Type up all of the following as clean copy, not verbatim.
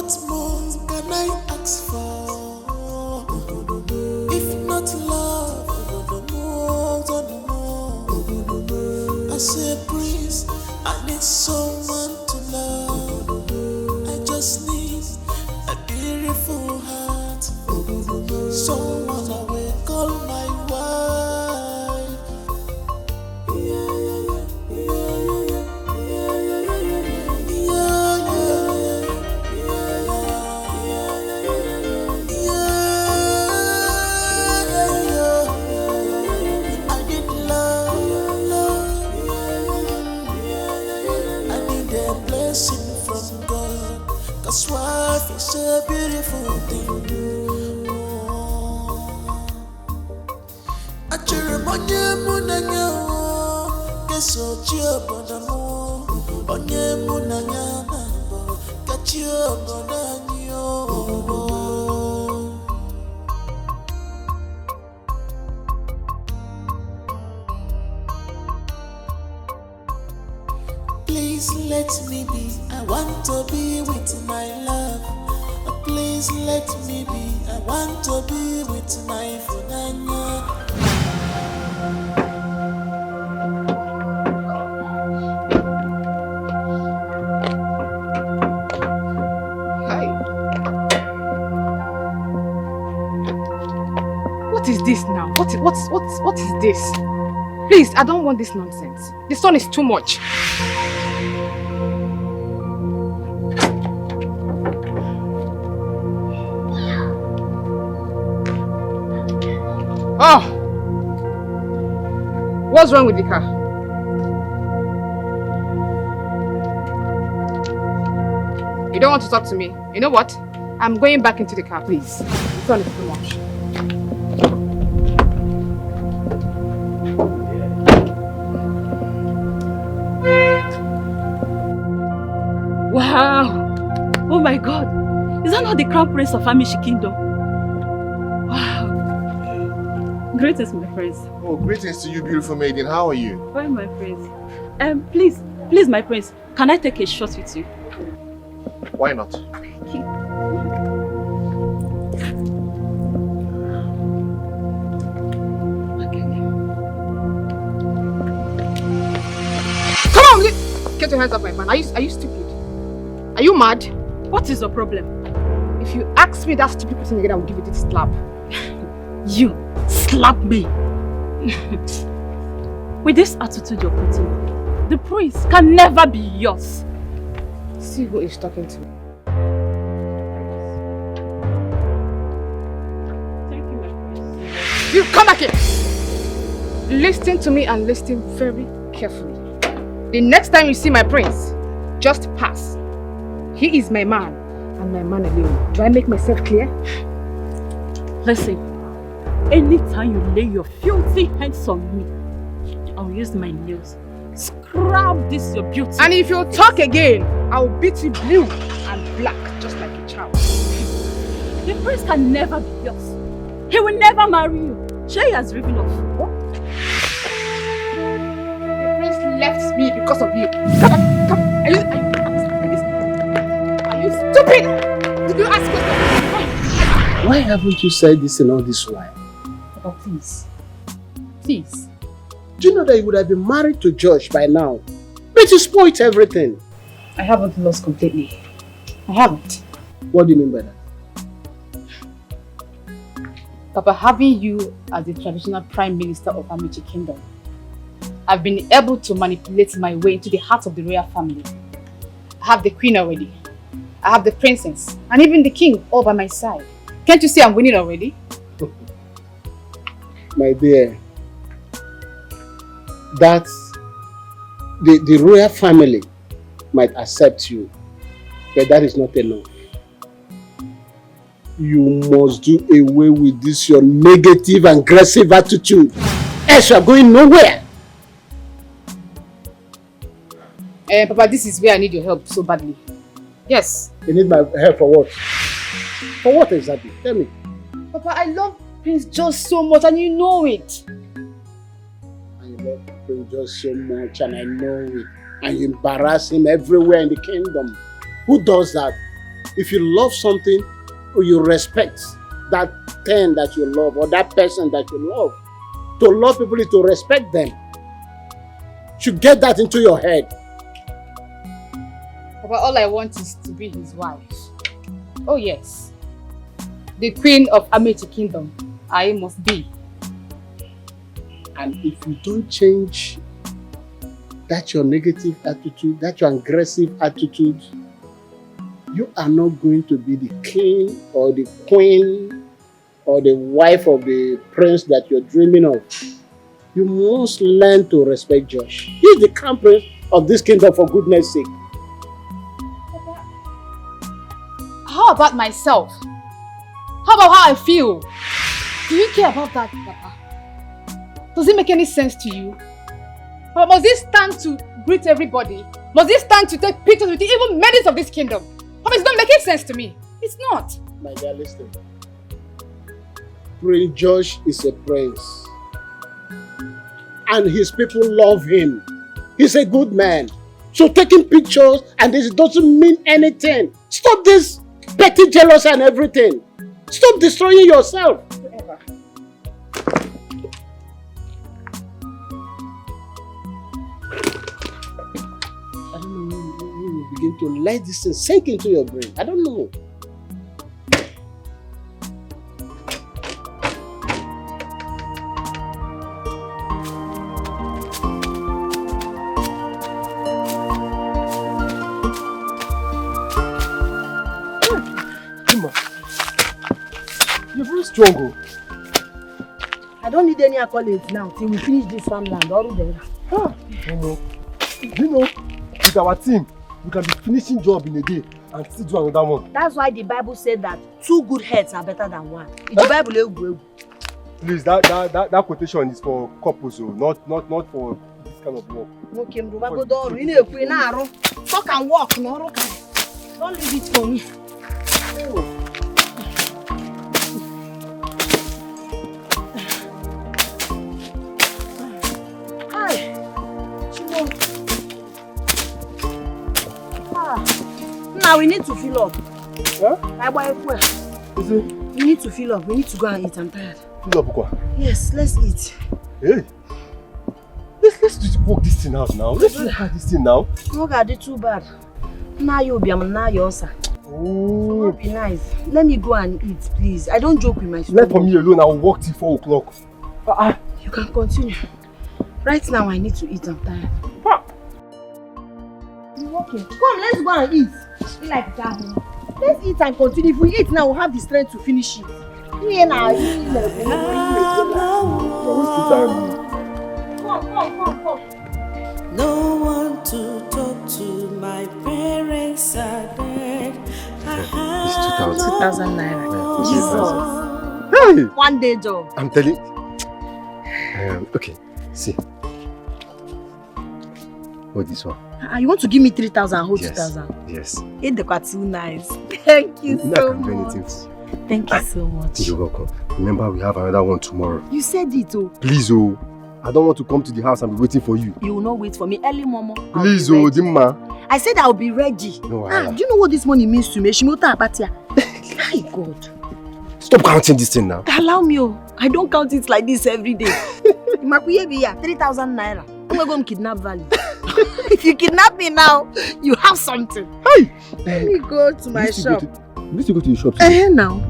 What more can I ask for? If not love, I say please, I need someone to love. I just need a beautiful heart, someone I will call my wife. I need love, I need a blessing from God, 'cause wife is a beautiful thing. Achịrị m onye mụ na ya keso chi obodo m, onye mụ na ya na-abụ ka chi obodo anyị. Please let me be, I want to be with my love. Please let me be, I want to be with my funanya. Hi. What is this now? What is this? Please, I don't want this nonsense. The sun is too much. Oh! What's wrong with the car? You don't want to talk to me? You know what? I'm going back into the car, please. The sun is too much. Wow! Oh my God! Is that not the crown prince of Amishi Kingdom? Wow! Greetings, my friends. Oh, greetings to you, beautiful maiden. How are you? Fine, my friends. Please, my prince, can I take a shot with you? Why not? Thank you. Come on! Get your hands up, my man. Are you stupid? Are you mad? What is your problem? If you ask me that stupid question again, I will give you this slap. You slap me? With this attitude you're putting on, the prince can never be yours. See who is talking to me. Thank you, my prince. You come back here! Listen to me and listen very carefully. The next time you see my prince, just pass. He is my man, and my man alone. Do I make myself clear? Listen, anytime you lay your filthy hands on me, I'll use my nails. Scrap this your beauty. And if you talk again, I'll beat you blue and black, just like a child. The prince can never be yours. He will never marry you. Shay has driven off. What? The prince left me because of you. Come. Are you stupid? Did you ask questions? Why haven't you said this in all this while? Papa, please. Please. Do you know that you would have been married to Josh by now? But you spoiled everything. I haven't lost completely. I haven't. What do you mean by that? Papa, having you as the traditional Prime Minister of Amici Kingdom, I've been able to manipulate my way into the heart of the royal family. I have the queen already. I have the princess and even the king all by my side. Can't you see I'm winning already? My dear, that the royal family might accept you, but that is not enough. You must do away with this your negative and aggressive attitude, else you are going nowhere. Papa, this is where I need your help so badly. Yes. You need my help for what? For what exactly? Tell me. Papa, I love Prince George so much and you know it. I love Prince George so much and I know it. And you embarrass him everywhere in the kingdom. Who does that? If you love something, or you respect that thing that you love or that person that you love. To love people is to respect them. You should get that into your head. But all I want is to be his wife. Oh yes. The queen of Amity Kingdom. I must be. And if you don't change that your negative attitude, that your aggressive attitude, you are not going to be the king or the queen or the wife of the prince that you're dreaming of. You must learn to respect Josh. He's the crown prince of this kingdom, for goodness sake. How about myself? How about how I feel? Do you care about that, Papa? Does it make any sense to you? Or must it stand to greet everybody? Must it stand to take pictures with even members of this kingdom? Papa, it's not making sense to me. It's not. My dear, listen. Prince Josh is a prince. And his people love him. He's a good man. So taking pictures and this doesn't mean anything. Stop this petty jealousy and everything. Stop destroying yourself. Whatever. I don't know when you begin to let this thing sink into your brain. I don't know. You're very strong. I don't need any accolades now till we finish this farmland. All there. You know, with our team, we can be finishing job in a day and still do another one. That's why the Bible said that 2 good heads are better than 1. In the Bible, Please, that quotation is for couples, not for this kind of work. okay, talk and walk, no. Don't leave it for me. Now we need to fill up. Huh? We need to fill up. We need to go and eat. I'm tired. Fill up, quoi? Yes, let's eat. Hey, let's just work this thing out now. Let's work out this thing now. No, God, it's too bad. Now you'll be now you're sir. Oh, be nice. Let me go and eat, please. I don't joke with my let for me alone. I will work till 4 o'clock. You can continue. Right now, I need to eat. I'm tired. Okay, come, let's go and eat. Like that. Let's eat and continue. If we eat now, we'll have the strength to finish it. Here now. Come. No one to talk to, my parents are dead. It's 2,000 naira. Hey! One day job. I'm telling. Okay, see. Hold this one. You want to give me 3,000, hold Yes. 2,000? Yes. It's quite too nice. Thank you I so can do much. anything. Thank you so much. You're welcome. Remember, we have another one tomorrow. You said it, oh. Please, oh. I don't want to come to the house and be waiting for you. You will not wait for me early, Momo. Please, oh, Dimma. I said I'll be ready. No, Do you know what this money means to me? Shimota Abatia. My God. Stop counting this thing now. Allow me, oh. I don't count it like this every day. Makuye biya 3,000 naira. I'm going to kidnap Valley. If you kidnap me now, you have something. Hey! Let me go to my shop. You need to go to the shop today. Now.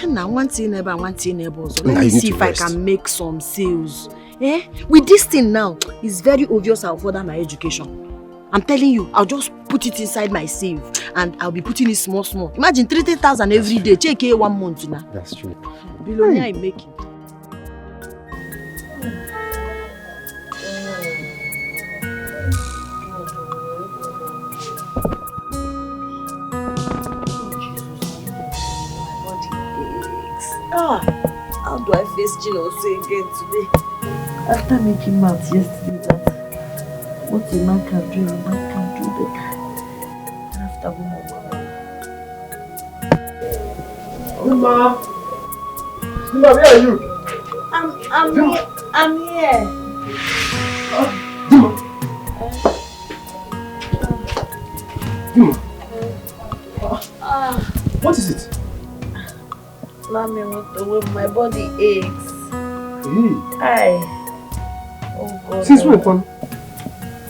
Now, one thing also. Let me see if I can make some sales. With this thing now, it's very obvious I'll further my education. I'm telling you, I'll just put it inside my save and I'll be putting it small. Imagine 30,000 every day. Check it 1 month now. That's true. Billionaire I'm making. How do I face Chinonso again today? After making maths yesterday that what a man can do, a man can do better. After Dimma! Dimma, where are you? I'm here. Dimma! What is it? Mommy, my body aches. Oh God. Since when, Fun?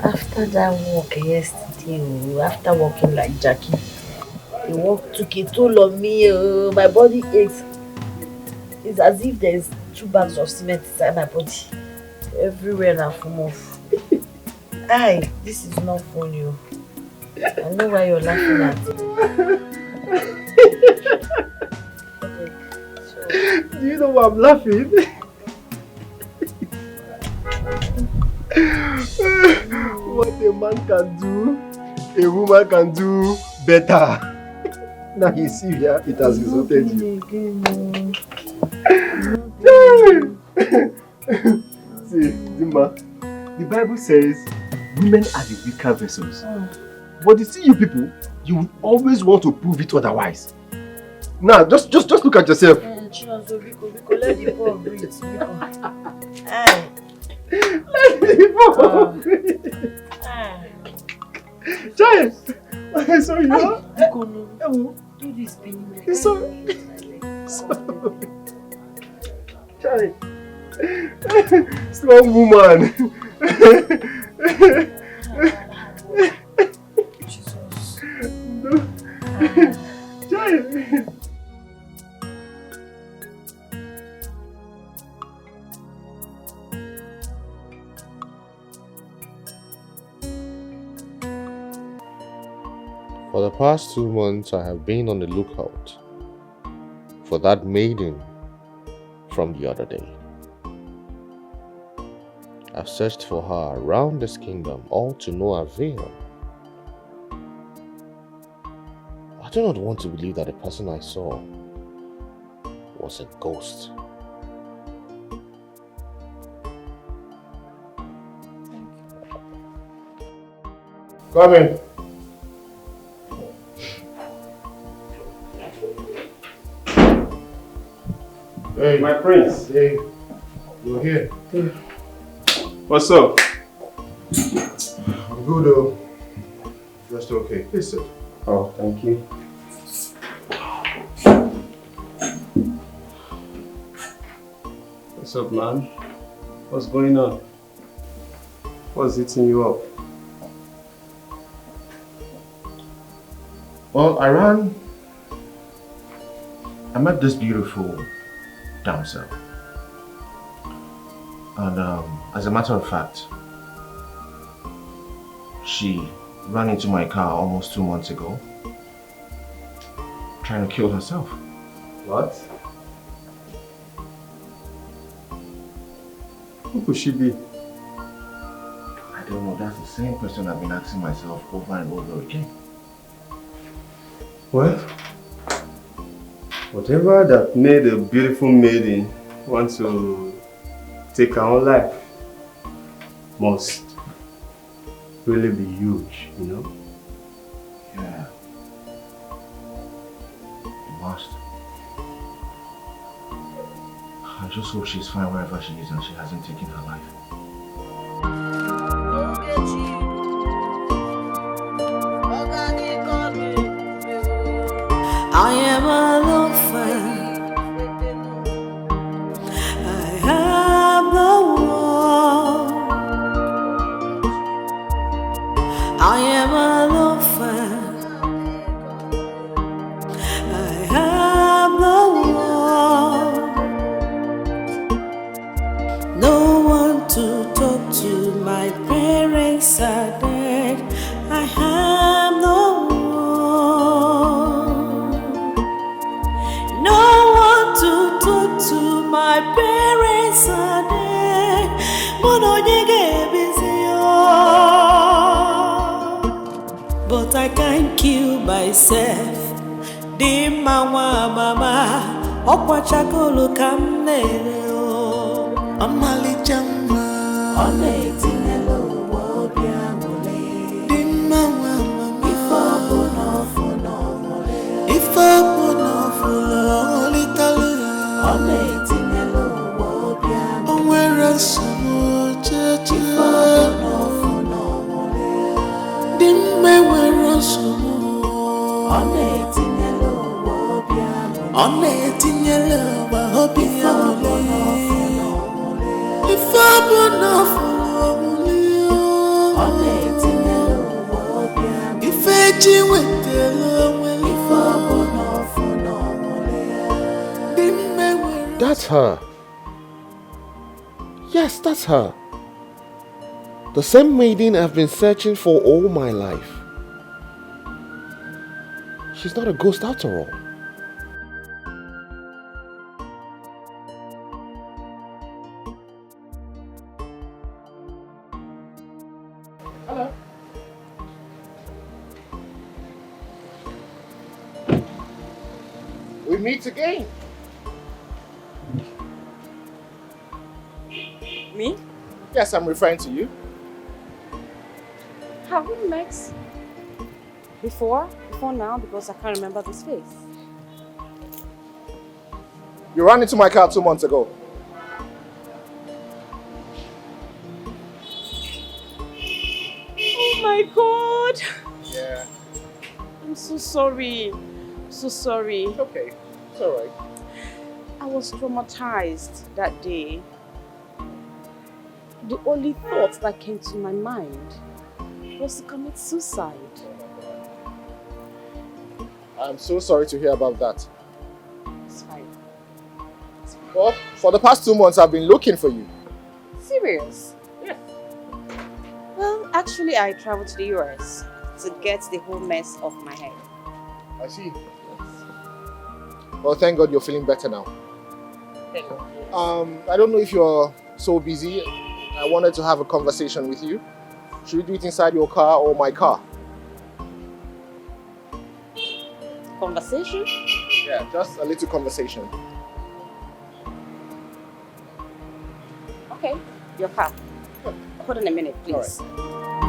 After that walk yesterday, after walking like Jackie, the walk took a toll on me. My body aches. It's as if there's 2 bags of cement inside my body. Everywhere now from off. This is not funny. I know why you're laughing at it. Do you know why I'm laughing? What a man can do, a woman can do better. Now you see here, it has resulted you. See, Zimba, the Bible says women are the weaker vessels. But you see, you people, you will always want to prove it otherwise. Now, just look at yourself. Let the poor breathe. Let the poor breathe. Child, sorry, you know? Do this thing. Sorry. Child. Strong woman. Jesus. No. Child. For the past 2 months, I have been on the lookout for that maiden from the other day. I've searched for her around this kingdom, all to no avail. I do not want to believe that the person I saw was a ghost. Come in. Hey, my prince. Hey, you're here. Hey. What's up? I'm good though. Just okay. Please sit. Oh, thank you. What's up, man? What's going on? What's eating you up? Well, I met this beautiful damsel. And as a matter of fact, she ran into my car almost 2 months ago, trying to kill herself. What? Who could she be? I don't know. That's the same question I've been asking myself over and over again. Well, whatever that made a beautiful maiden want to take her own life must really be huge, you know? Yeah. It must. I just hope she's fine wherever she is and she hasn't taken her life. I am an orphan. I am the one. I am an orphan. I am the one. No one to talk to. My parents are dead. I am the one. No one to talk to. My parents are dead. But I can't kill myself. Di mama mama, okwachakolo kamnero. Amalijama, onetinelo wobiamole. Di mama mama, ifobono fulo little. Onetinelo wobiamole. Onwere sumo cheche. Ifobono fulo. Dimme were sumo. That's her. Yes, that's her. The same maiden I've been searching for all my life. She's not a ghost after all. Hello. We meet again. Me? Yes, I'm referring to you. Have we met before now? Because I can't remember this face. You ran into my car 2 months ago. Oh my God! Yeah. I'm so sorry. So sorry. It's okay. It's alright. I was traumatized that day. The only thought that came to my mind was to commit suicide. I'm so sorry to hear about that. It's fine. Well, for the past 2 months, I've been looking for you. Serious? Yeah. Well, actually, I traveled to the US to get the whole mess off my head. I see. Well, thank God you're feeling better now. Thank you. I don't know if you're so busy. I wanted to have a conversation with you. Should we do it inside your car or my car? Conversation? Yeah, just a little conversation. Okay, your car. Hold on a minute, please. All right.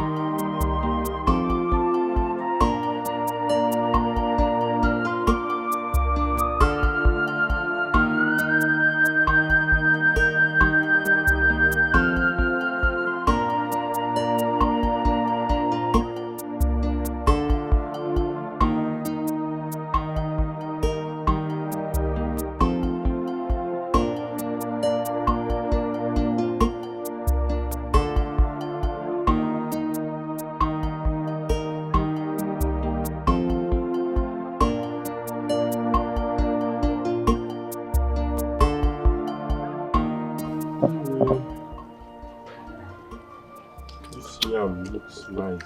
Looks nice.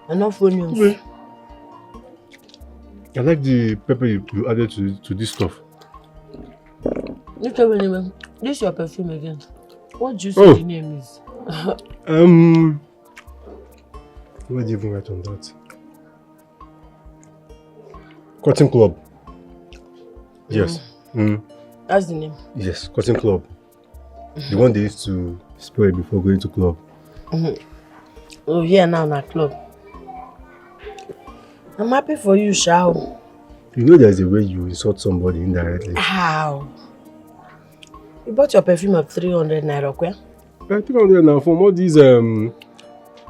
Enough onions. I like the pepper you added to this stuff. You tell me anyway. This is your perfume again. What do you say the name is? What did you even write on that? Cotton Club. Yes. That's the name. Yes, Cotton Club. The one they used to spray before going to club. Oh, here now in our club. I'm happy for you, Shao. You know there's a way you insult somebody indirectly. How? You bought your perfume of 300 naira, okay? 300 now from all these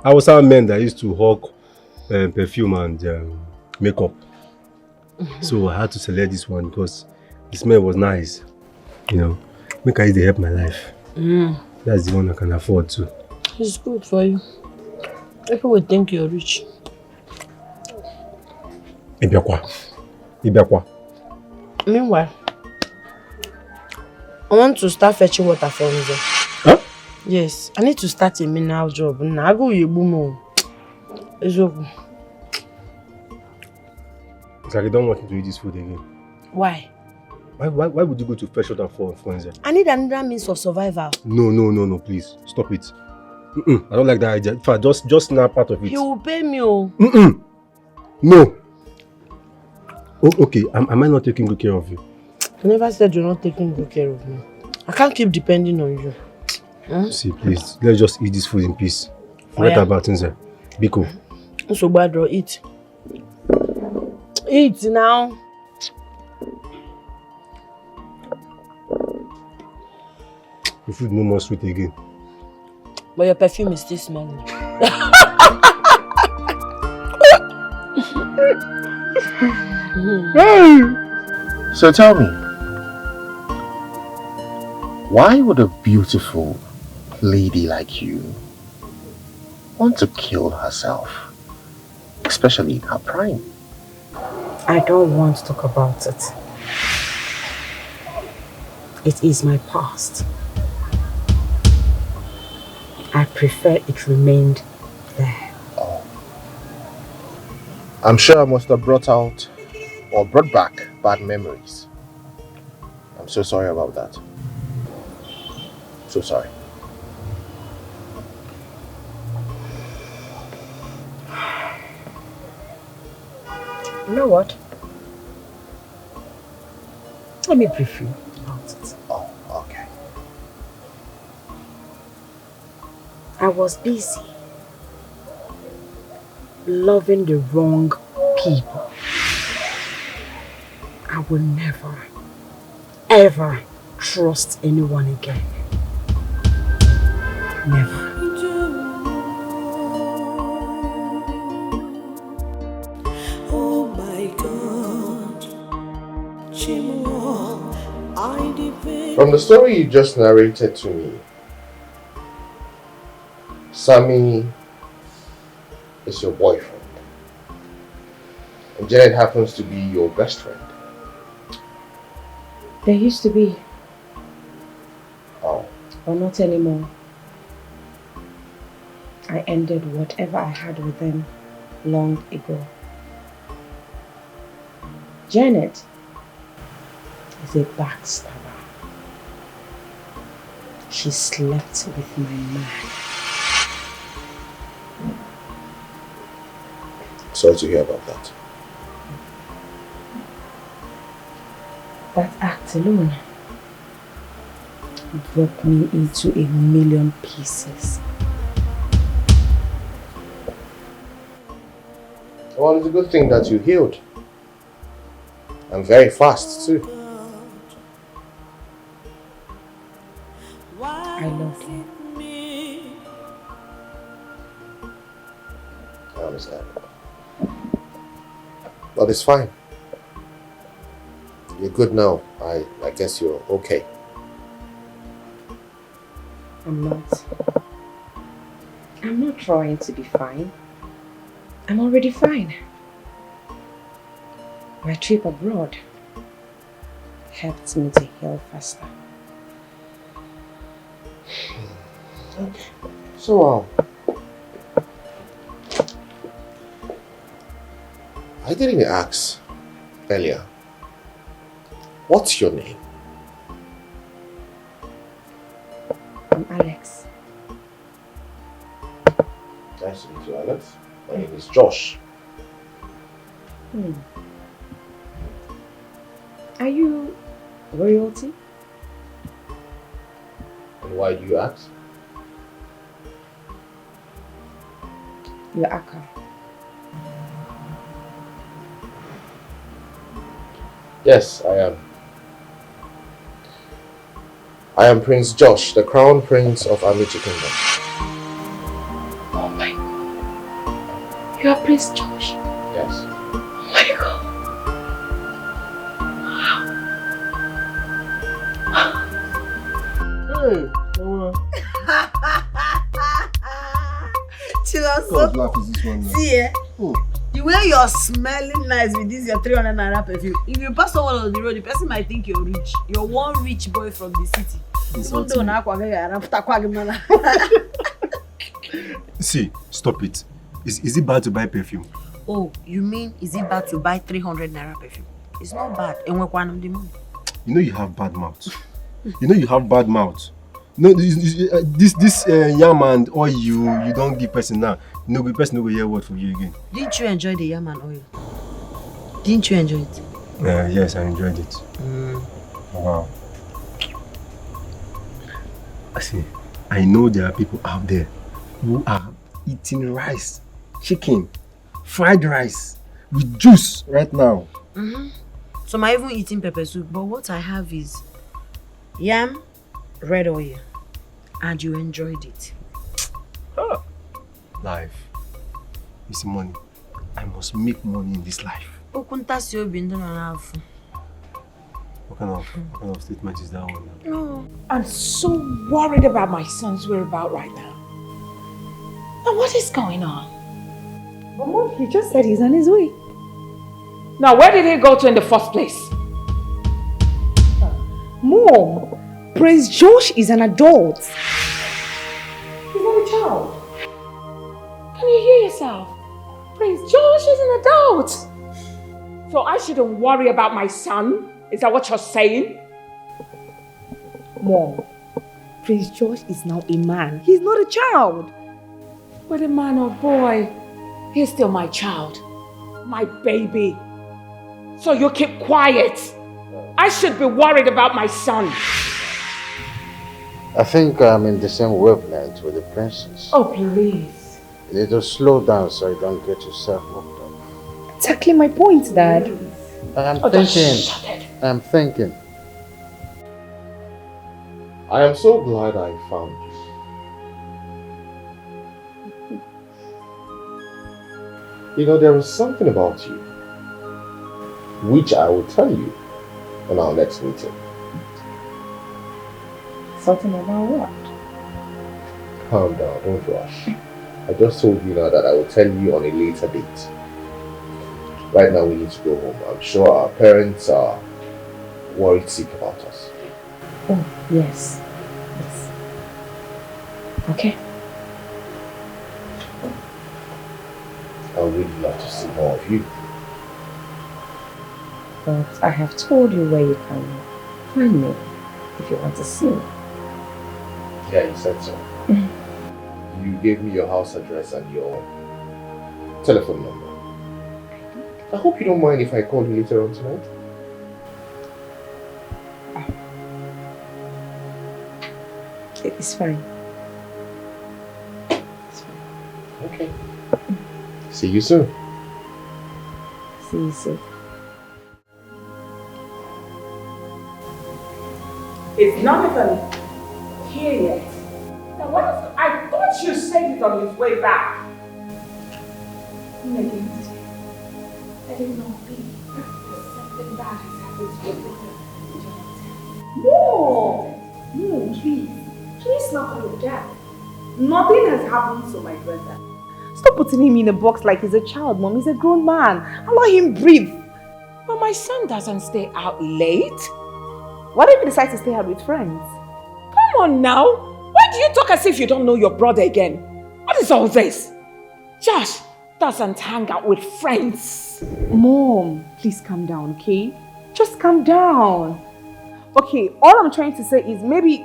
Hausa men that used to hawk perfume and makeup. So I had to select this one because the smell was nice. You know, make I use to help my life. That's the one I can afford to. It's good for you. People will think you're rich. Ibiakwa. Meanwhile, I want to start fetching water from there. Huh? Yes, I need to start a mineral job. Now I go Yebumo. It's okay. It's like I don't want you to eat this food again. Why? Why would you go to fetch water for Nze? I need another means of survival. No, please. Stop it. I don't like that idea. In fact, just snap part of it. He will pay me. Oh. No. Oh, okay, am I not taking good care of you? I never said you're not taking good care of me. I can't keep depending on you. See, please, let's just eat this food in peace. Forget about Nze. Biko. So bad, bro. Eat. Eat now. The food no more sweet again. But your perfume is still smelling. So tell me, why would a beautiful lady like you want to kill herself, especially in her prime? I don't want to talk about it. It is my past. I prefer it remained there. Oh. I'm sure I must have brought out or brought back bad memories. I'm so sorry about that. So sorry. You know what? Let me brief you about it. Oh, okay. I was busy loving the wrong people. I will never, ever trust anyone again. Never. Oh my God, Chimo, I depend. From the story you just narrated to me, Sammy is your boyfriend. And Janet happens to be your best friend. There used to be. Oh. But not anymore. I ended whatever I had with them long ago. Janet is a backstabber. She slept with my man. Sorry to hear about that. That act alone broke me into a million pieces. Well, it's a good thing that you healed. And very fast too. I loved him. I understand. But it's fine. You're good now. I guess you're okay. I'm not trying to be fine. I'm already fine. My trip abroad helped me to heal faster. Okay. So, I didn't ask earlier. What's your name? I'm Alex. Nice to meet you, Alex. My name is Josh. Are you royalty? And why do you ask? You're Aka. Yes, I am. I am Prince Josh, the Crown Prince of Amici Kingdom. Oh my God. You are Prince Josh? Yes. Oh my God. Hey, Chillax. what laugh is this one now? See, the way you're smelling nice with this your 300 naira perfume, if you pass someone on the road, the person might think you're rich. You're one rich boy from the city. See, stop it. Is it bad to buy perfume? Oh, you mean is it bad to buy 300 naira perfume? It's not bad. And we're one of the money. You know you have bad mouth. You know you have bad mouth. No, this yam and oil you don't give person now. No, the person will hear word from you again. Didn't you enjoy the yam and oil? Didn't you enjoy it? Yes, I enjoyed it. Wow. See, I know there are people out there who are eating rice, chicken, fried rice with juice right now. So I'm even eating pepper soup, but what I have is yam, red oil, and you enjoyed it. Life. It's money. I must make money in this life. What kind of statement is that one? No. I'm so worried about my son's whereabouts right now. And what is going on? But Mom, he just said he's on his way. Now, where did he go to in the first place? Mom, Prince Josh is an adult. He's not a child. Can you hear yourself? Prince Josh is an adult. So I shouldn't worry about my son? Is that what you're saying? Mom, Prince Josh is now a man. He's not a child. Whether man or boy, he's still my child. My baby. So you keep quiet. I should be worried about my son. I think I'm in the same wavelength with the princess. Oh, please. You need to slow down so you don't get yourself worked up. Exactly my point, Dad. I'm thinking. I am so glad I found you. You know, there is something about you which I will tell you in our next meeting. Something about what? Calm down, don't rush. I just told you now that I will tell you on a later date. Right now we need to go home. I'm sure our parents are worried sick about us. Oh, yes. Yes. Okay. I would really love to see more of you. But I have told you where you can find me if you want to see me. Yeah, you said so. You gave me your house address and your telephone number. I hope you don't mind if I call you later on tonight. It's fine. It's fine. Okay. See you soon. See you soon. It's not even here yet. Now what is, I thought you said it on his way back. Let him not be. Something bad has happened to your brother. No, please. Please not call him Dad. Nothing has happened to my brother. Stop putting him in a box like he's a child, Mom. He's a grown man. Allow him breathe. But my son doesn't stay out late. What if he decides to stay out with friends? Come on now. Why do you talk as if you don't know your brother again? What is all this? Josh doesn't hang out with friends. Mom, please calm down, okay? Just calm down. Okay, all I'm trying to say is maybe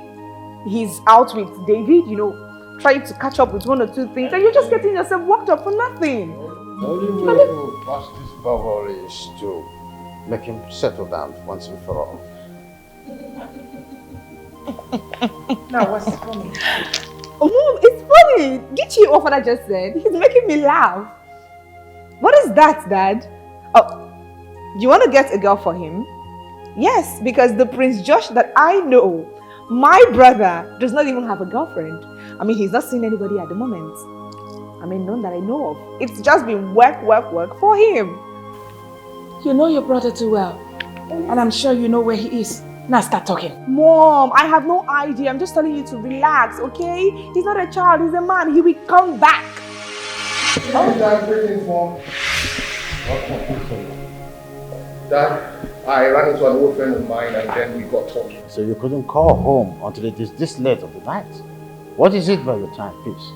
he's out with David, you know, trying to catch up with one or two things, and you're just getting yourself worked up for nothing. The only way to pass this bubble is to make him settle down once and for all. Now, what's funny? Oh, Mom, it's funny. Did you hear what I just said? He's making me laugh. What is that, Dad? Oh, you want to get a girl for him? Yes, because the Prince Josh that I know, my brother, does not even have a girlfriend. I mean, he's not seen anybody at the moment. I mean, none that I know of. It's just been work for him. You know your brother too well. And I'm sure you know where he is. Now start talking. Mom, I have no idea. I'm just telling you to relax, okay? He's not a child, he's a man. He will come back. How is that waiting for? Dad, I ran into an old friend of mine and then we got talking. So you couldn't call home until it is this late of the night? What is it by your time, please?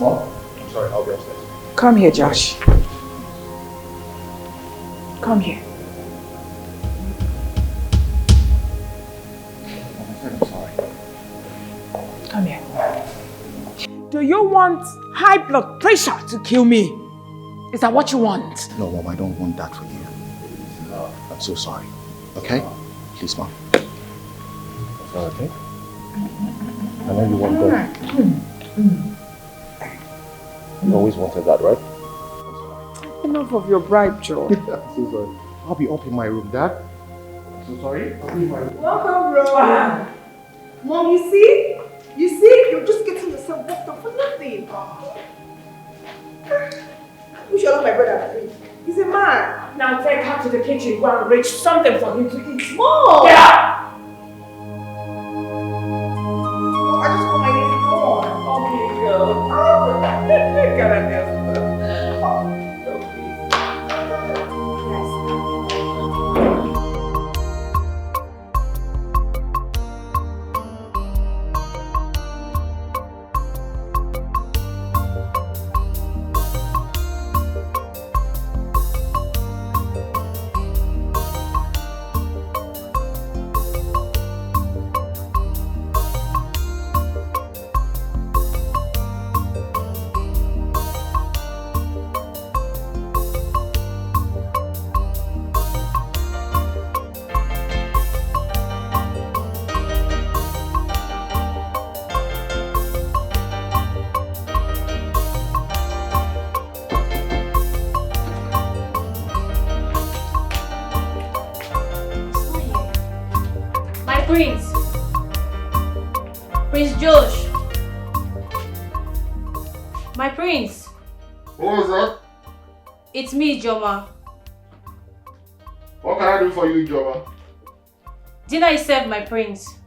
Mom? I'm sorry, I'll be upstairs. Come here, Josh. Come here. I'm sorry. Come here. Do you want high blood pressure to kill me? Is that what you want? No, Mom, I don't want that for you. I'm so sorry. Okay? Please, Mom. Okay? I know you want that. You always wanted that, right? Enough of your bribe, Joe. I'm so sorry. I'll be up in my room, Dad. I'm so sorry. I'll be in my room. Welcome, bro. Mom, you see? You see, you're just getting yourself worked up for nothing. You should love my brother. He's a man. Now take her to the kitchen, go and reach something for him to eat. Mom! Yeah! I just want my name on. Okay, girl. Oh, God, I guess. Prince. Prince Josh. My prince. Who was that? It's me, Joma. What can I do for you, Joma? Dinner is served, my prince.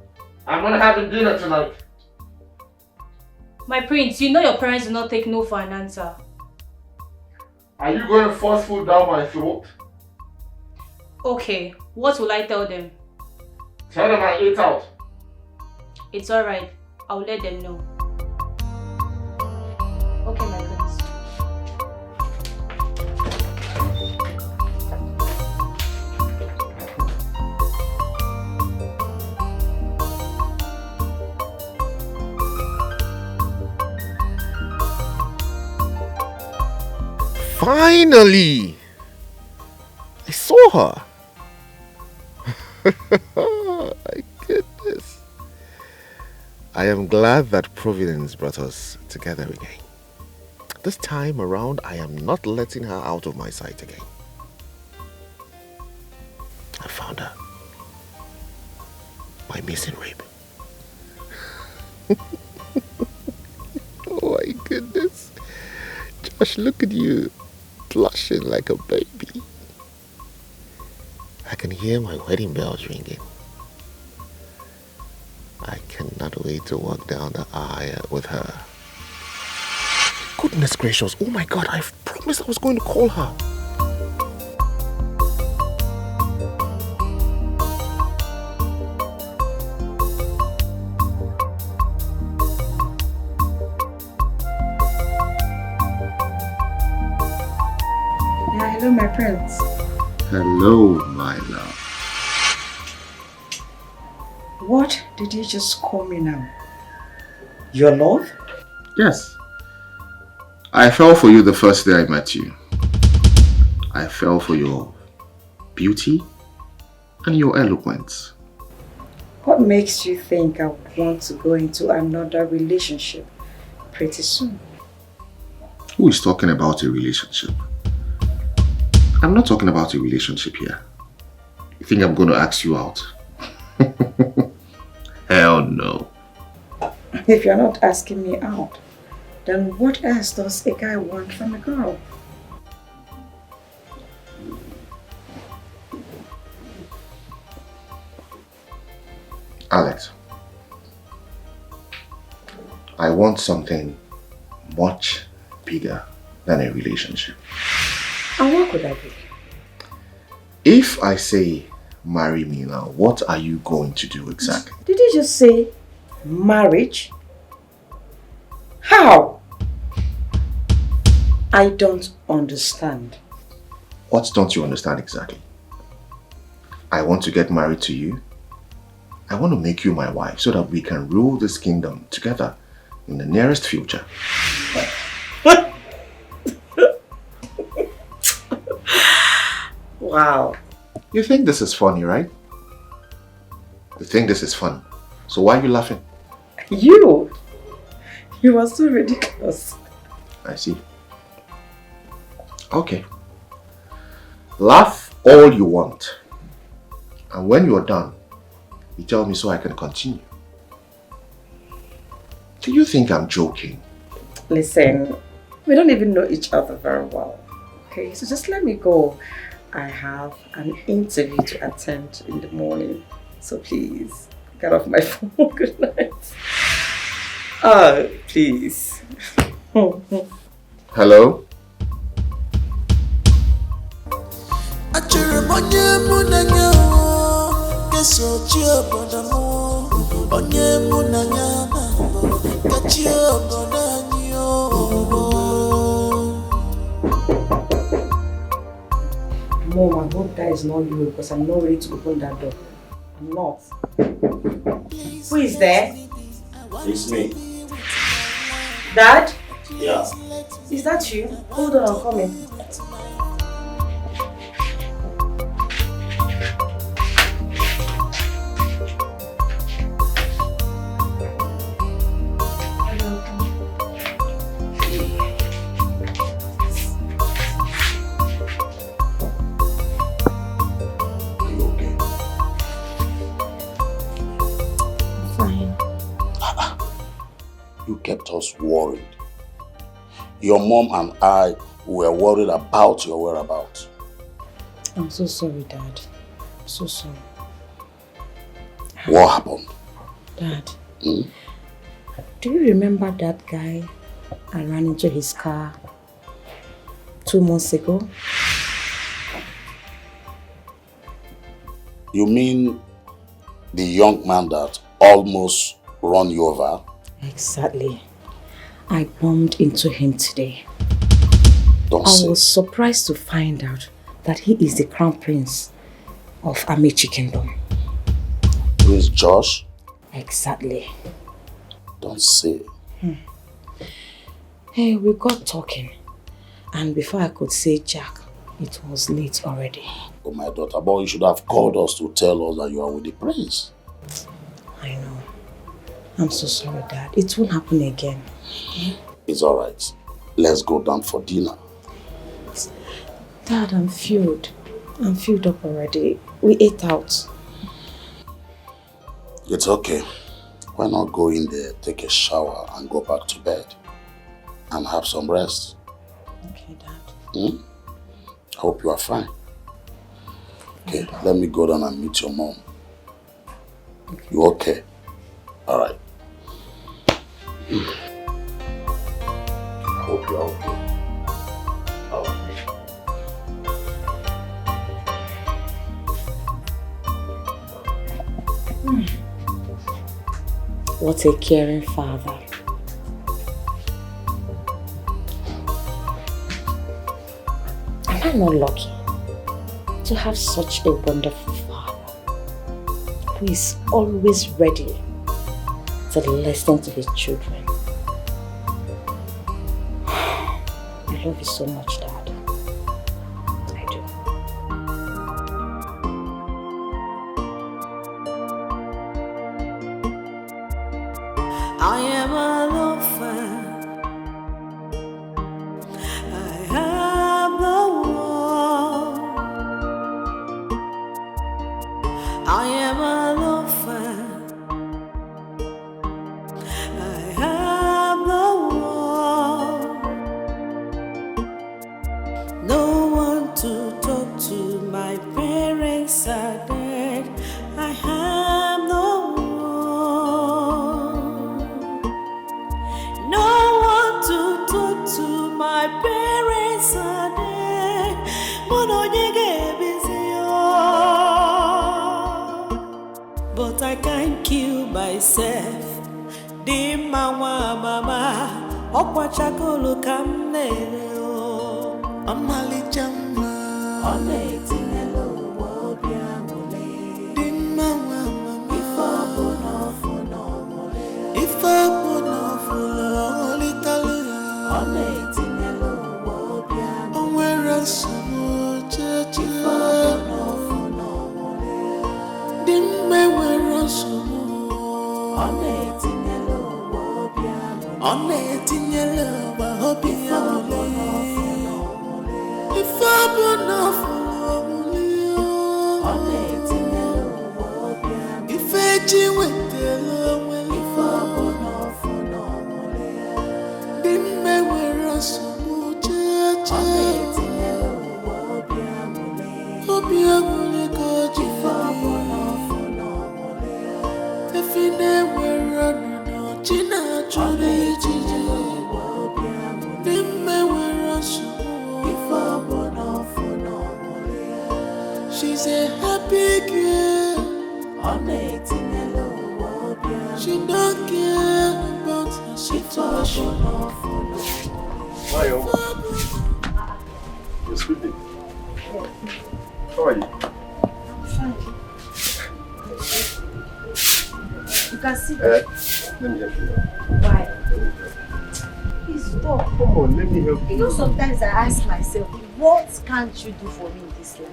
I'm not having dinner tonight. My prince, you know your parents do not take no for an answer. Are you going to force food down my throat? Okay, what will I tell them? Tell them I ate out. It's alright. I'll let them know. Okay, my prince. Finally! I saw her. My goodness. I am glad that Providence brought us together again. This time around, I am not letting her out of my sight again. I found her. My missing rib. Oh my goodness. Josh, look at you. Blushing like a baby. I can hear my wedding bells ringing. I cannot wait to walk down the aisle with her. Goodness gracious, oh my God, I promised I was going to call her. Yeah, hello, my prince. Hello, my love. What did you just call me now? Your love? Yes. I fell for you the first day I met you. I fell for your beauty and your eloquence. What makes you think I would want to go into another relationship pretty soon? Who is talking about a relationship? I'm not talking about a relationship here. You think I'm going to ask you out? Hell no. If you're not asking me out, then what else does a guy want from a girl? Alex, I want something much bigger than a relationship. And what could that be? If I say marry me now, what are you going to do exactly? Did you just say marriage? How? I don't understand. What don't you understand exactly? I want to get married to you. I want to make you my wife so that we can rule this kingdom together in the nearest future. Wow. You think this is funny, right? You think this is fun. So why are you laughing? You are so ridiculous. I see. Okay. Laugh all you want. And when you're done, you tell me so I can continue. Do you think I'm joking? Listen, we don't even know each other very well. Okay, so just let me go. I have an interview to attend in the morning. So please, get off my phone. Good night. Oh, please. Hello? Mom, I hope that is not you because I'm not ready to open that door. I'm not. Who is there? It's me. Dad? Yeah. Is that you? Hold on, I'm coming. You kept us worried. Your mom and I were worried about your whereabouts. I'm so sorry, Dad. I'm so sorry. What happened? Dad, do you remember that guy I ran into his car 2 months ago? You mean the young man that almost ran you over? Exactly. I bumped into him today. I was surprised to find out that he is the crown prince of Amici Kingdom. Who is Josh? Exactly. Don't say. Hey, we got talking. And before I could say Jack, it was late already. Oh, my daughter, boy, you should have called us to tell us that you are with the prince. I know. I'm so sorry, Dad. It won't happen again. It's alright. Let's go down for dinner. Dad, I'm filled. I'm filled up already. We ate out. It's okay. Why not go in there, take a shower and go back to bed and have some rest? Okay, Dad. I hope you are fine. Okay, let me go down and meet your mom. Okay. You okay? Alright. I hope you are okay. What a caring father. Am I not lucky to have such a wonderful father who is always ready to listen to his children? I love you so much, Dad. I do. I am an orphan. I am the one. I am an orphan. I am the one. No one to talk to. My parents are dead. I am the one. No one to talk to. My parents are dead. But I can't kill myself. Di mama mama, okwachakolo kamnele o. Amali jama, ole tinelo wobia mole. Di mama mama, ifo no mole. Ifo no fulo olitalu. Ole tinelo wobia mole. Onwera sumo cheche. Ifo no fulo mole. Di mewera sumo. Ole tinelo wobia mole. Ole tinelo wobia mole. Ifo no fulo mole. Ole tinelo wobia mole. Ife jiwetelo mole. Ifo no fulo Dime where nsogbu cheche. Obi amule ka jifa. Efine where no china churi jiji. Dime where nsogbu. She's a happy girl. She don't care about her situation. Mayo, you're sleeping. How are you? Fine. You can see Let me help you. Why? Please stop. Come on, let me help you. You know, sometimes I ask myself, what can't you do for me in this life?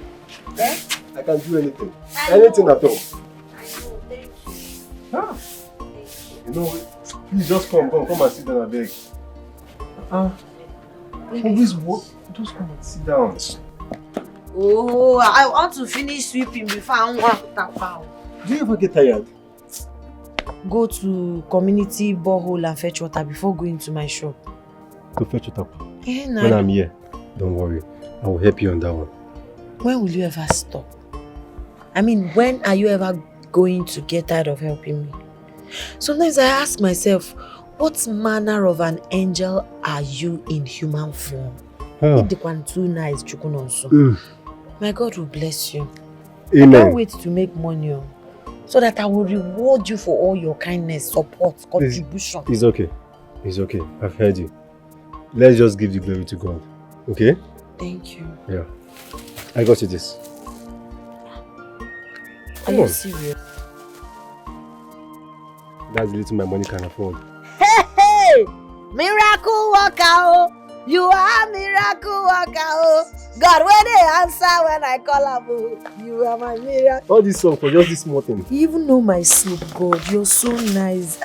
Eh? I can do anything. Anything at all. I know, thank you. Ah. You know what? Please just come and sit down, I beg. Always walk. Just come and sit down. Oh, I want to finish sweeping before I walk that out. Do you ever get tired? Go to community borehole and fetch water before going to my shop. To fetch water? No. When I'm here, don't worry. I will help you on that one. When will you ever stop? I mean, when are you ever going to get tired of helping me? Sometimes I ask myself, what manner of an angel are you in human form? My God will bless you. Amen. I can't wait to make money so that I will reward you for all your kindness, support, contribution. It's okay. It's okay. I've heard you. Let's just give the glory to God. Okay? Thank you. Yeah. I got you this. Are you serious? That's the little my money can afford. Hey! Miracle worker! You are miracle worker! God, when they answer when I call up, you are my miracle. All this song for just this small thing. You even know my sleep, God. You're so nice.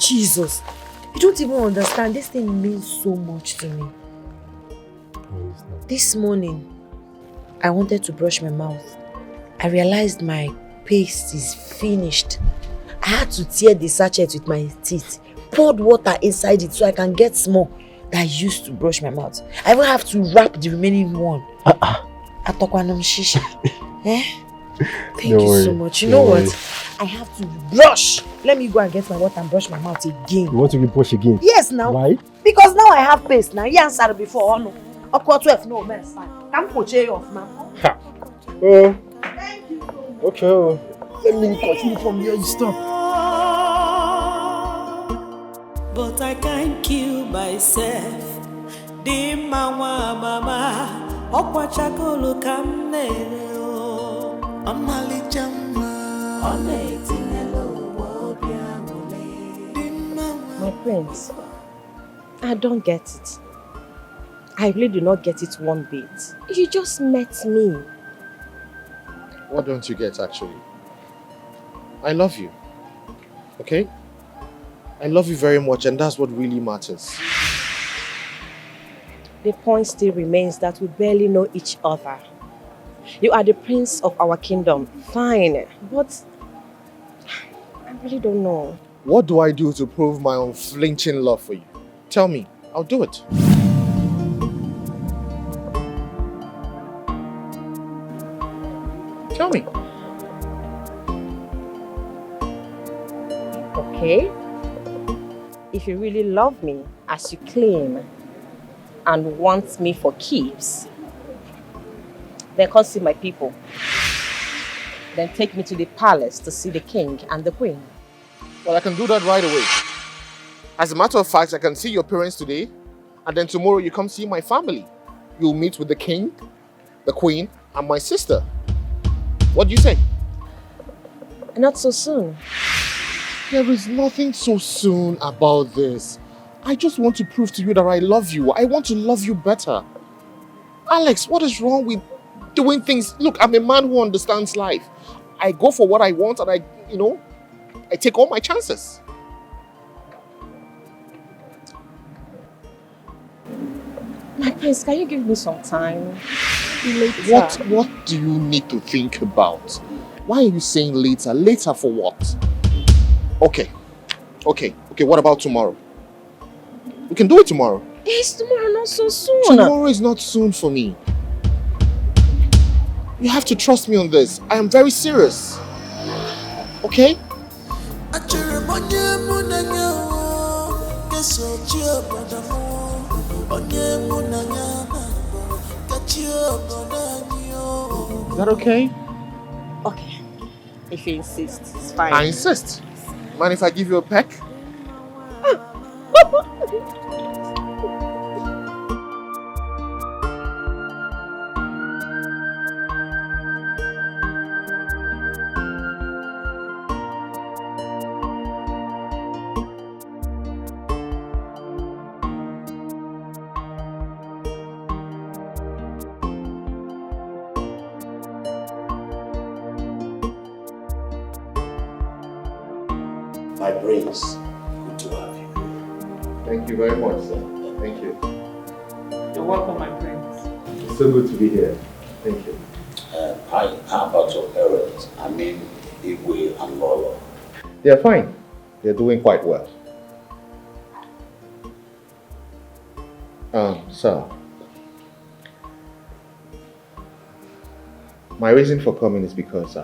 Jesus. You don't even understand. This thing means so much to me. This morning, I wanted to brush my mouth. I realized my paste is finished. I had to tear the sachet with my teeth, poured water inside it so I can get small that I used to brush my mouth. I even have to wrap the remaining one. Atokwanam shisha. Thank you so much. You know what? I have to brush. Let me go and get my water and brush my mouth again. You want to brush again? Yes, now. Why? Because now I have paste. Now you answered before. Oh no. Aqua 12, no, man, it's fine. Come for chair off now. Oh. Thank you. Okay. Let me continue from here. You stop. But I can't kill myself. The mama, Okwa chakolo kamnero. Amali jamba. My prince, I don't get it. I really do not get it one bit. You just met me. What don't you get, actually? I love you. Okay? I love you very much, and that's what really matters. The point still remains that we barely know each other. You are the prince of our kingdom. Fine, but I really don't know. What do I do to prove my unflinching love for you? Tell me. I'll do it. Tell me. Okay? If you really love me, as you claim, and want me for keeps, then come see my people. Then take me to the palace to see the king and the queen. Well, I can do that right away. As a matter of fact, I can see your parents today, and then tomorrow you come see my family. You'll meet with the king, the queen, and my sister. What do you say? Not so soon. There is nothing so soon about this. I just want to prove to you that I love you. I want to love you better. Alex, what is wrong with doing things? Look, I'm a man who understands life. I go for what I want and I take all my chances. My prince, can you give me some time? Later. What do you need to think about? Why are you saying later? Later for what? Okay, what about tomorrow? We can do it tomorrow. It's tomorrow, not so soon. Tomorrow is not soon for me. You have to trust me on this. I am very serious. Okay? Is that okay? Okay. If you insist, it's fine. I insist. Mind if I give you a peck? My prince, good to have you. Thank you very much, sir. Thank you. You're welcome, my prince. It's so good to be here. Thank you. How about your parents? I mean, Igwe and Lolo. They're fine. They're doing quite well. Sir. My reason for coming is because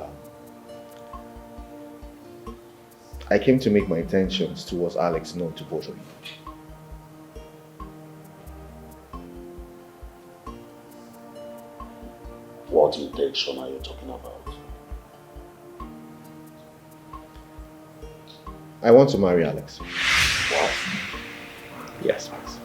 I came to make my intentions towards Alex known to both of you. What intention are you talking about? I want to marry Alex. What? Yes, please.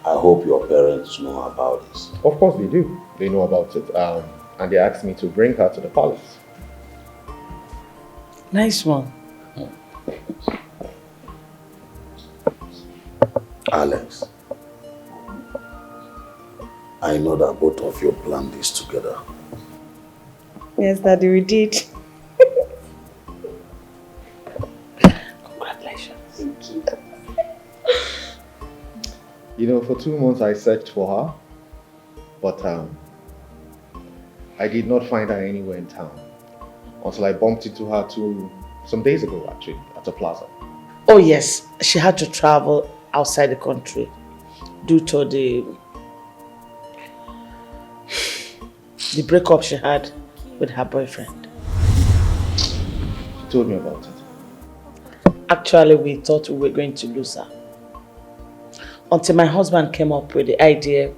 I hope your parents know about this. Of course they do. They know about it. And they asked me to bring her to the palace. Nice one. Alex, I know that both of you planned this together. Yes, Daddy, we did. Congratulations. Thank you. You know, for 2 months I searched for her, but I did not find her anywhere in town until I bumped into her some days ago, actually, at a plaza. Oh yes, she had to travel outside the country due to the breakup she had with her boyfriend. She told me about it. Actually, we thought we were going to lose her until my husband came up with the idea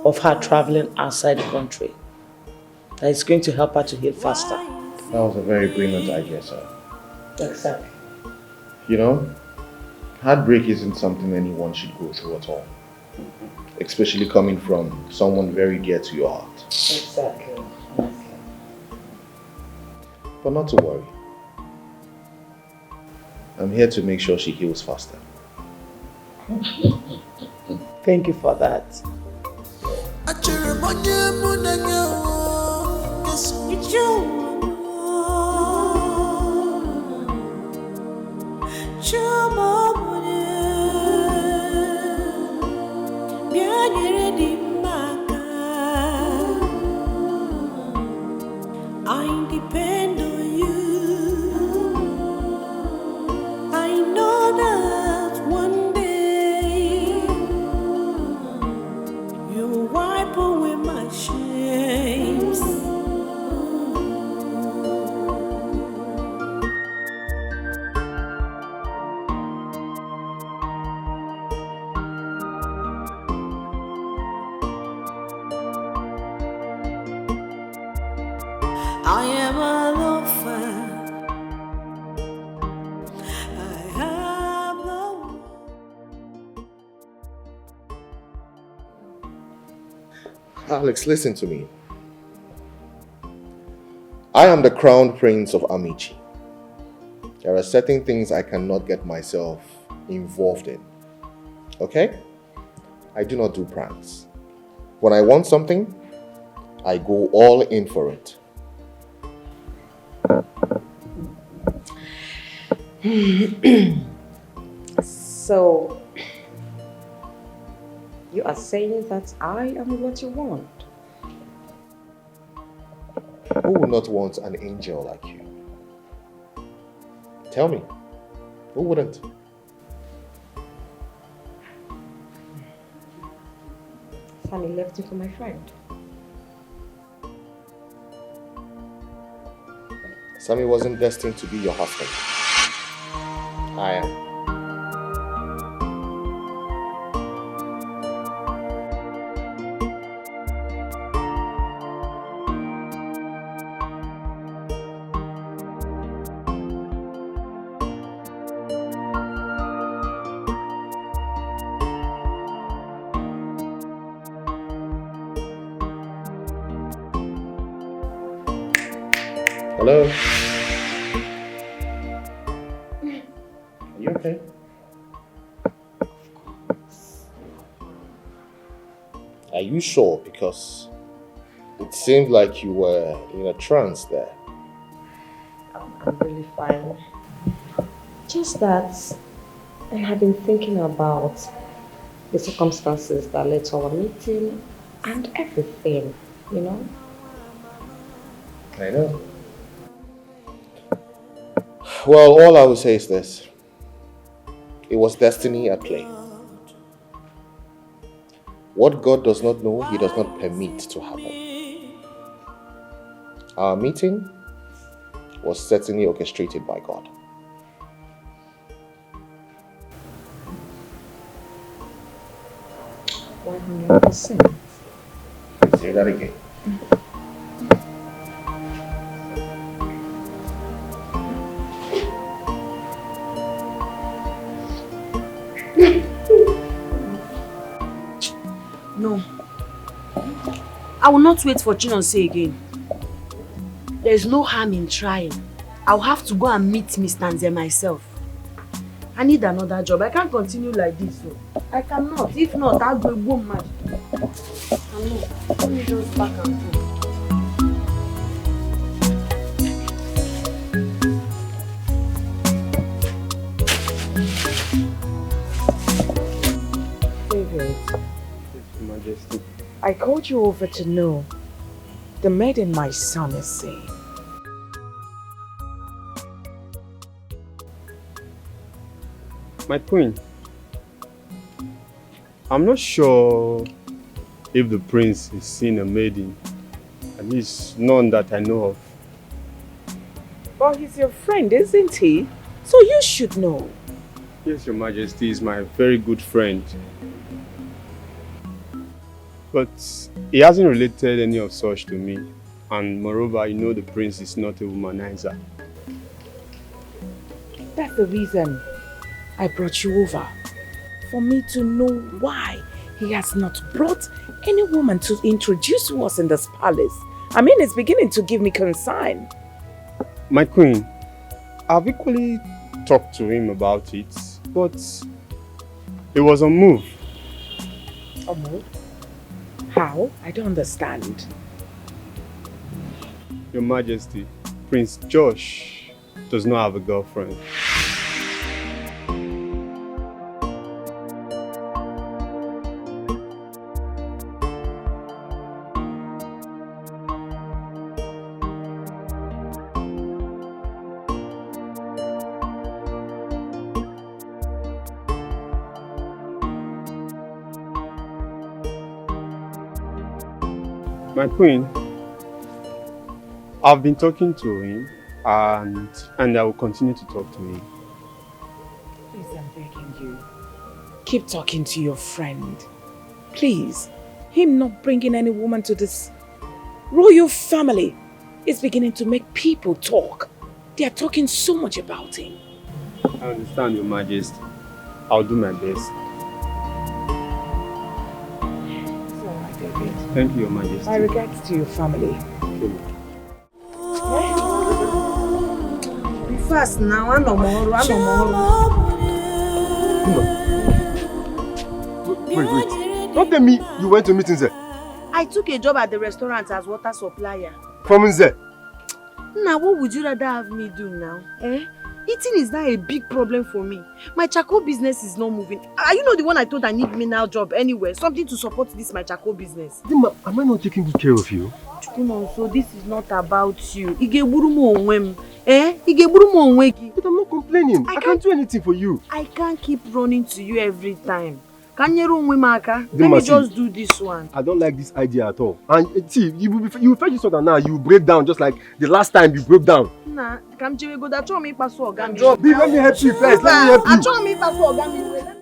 of her traveling outside the country. That is going to help her to heal faster. That was a very brilliant idea, sir. Exactly. You know, heartbreak isn't something anyone should go through at all. Especially coming from someone very dear to your heart. Exactly. But not to worry. I'm here to make sure she heals faster. Thank you for that. I depend on you. I know that one day you'll wipe away my shames. I am an orphan. I have no. Alex, listen to me. I am the crown prince of Amici. There are certain things I cannot get myself involved in. Okay? I do not do pranks. When I want something, I go all in for it. So, you are saying that I am what you want? Who would not want an angel like you? Tell me, who wouldn't? Sammy left you for my friend. Sammy wasn't destined to be your husband. I am. Hello? Are you okay? Are you sure? Because it seemed like you were in a trance there. I'm really fine. Just that I have been thinking about the circumstances that led to our meeting and everything, you know? I know. Well, all I will say is this. It was destiny at play. What God does not know, He does not permit to happen. Our meeting was certainly orchestrated by God. 100%. Say that again. No. I will not wait for Chinonso again. There is no harm in trying. I'll have to go and meet Mr. Nze myself. I need another job. I can't continue like this. So. I cannot. If not, I'll go mad. Let me just back and go. David. Your Majesty. I called you over to know the maiden my son is saying. My queen, I'm not sure if the prince is seeing a maiden, at least none that I know of. Well, he's your friend, isn't he? So you should know. Yes, Your Majesty is my very good friend. But he hasn't related any of such to me. And moreover, you know the prince is not a womanizer. That's the reason I brought you over. For me to know why he has not brought any woman to introduce to us in this palace. I mean, it's beginning to give me concern. My queen, I've equally talked to him about it, but it was a move. A move? How? I don't understand. Your Majesty, Prince Josh does not have a girlfriend. My queen, I've been talking to him and I will continue to talk to him. Please, I'm begging you. Keep talking to your friend. Please, him not bringing any woman to this royal family is beginning to make people talk. They are talking so much about him. I understand, Your Majesty. I'll do my best. Thank you, Your Majesty. My regards to your family. Okay. Be fast now, I no more. Wait. Don't tell me you went to meetings there. I took a job at the restaurant as water supplier. From Nze? Now, what would you rather have me do now? Eating is not a big problem for me. My charcoal business is not moving. Are you not the one I told I need me now job anywhere? Something to support this my charcoal business. Dima, am I not taking good care of you? So this is not about you. Eh? But I'm not complaining. I can't do anything for you. I can't keep running to you every time. Can you run with Maka? Let me just do this one. I don't like this idea at all. And see, you fetch this order now, you break down just like the last time you broke down. Nah, come go that me pass. Let me help you first. Let me help you.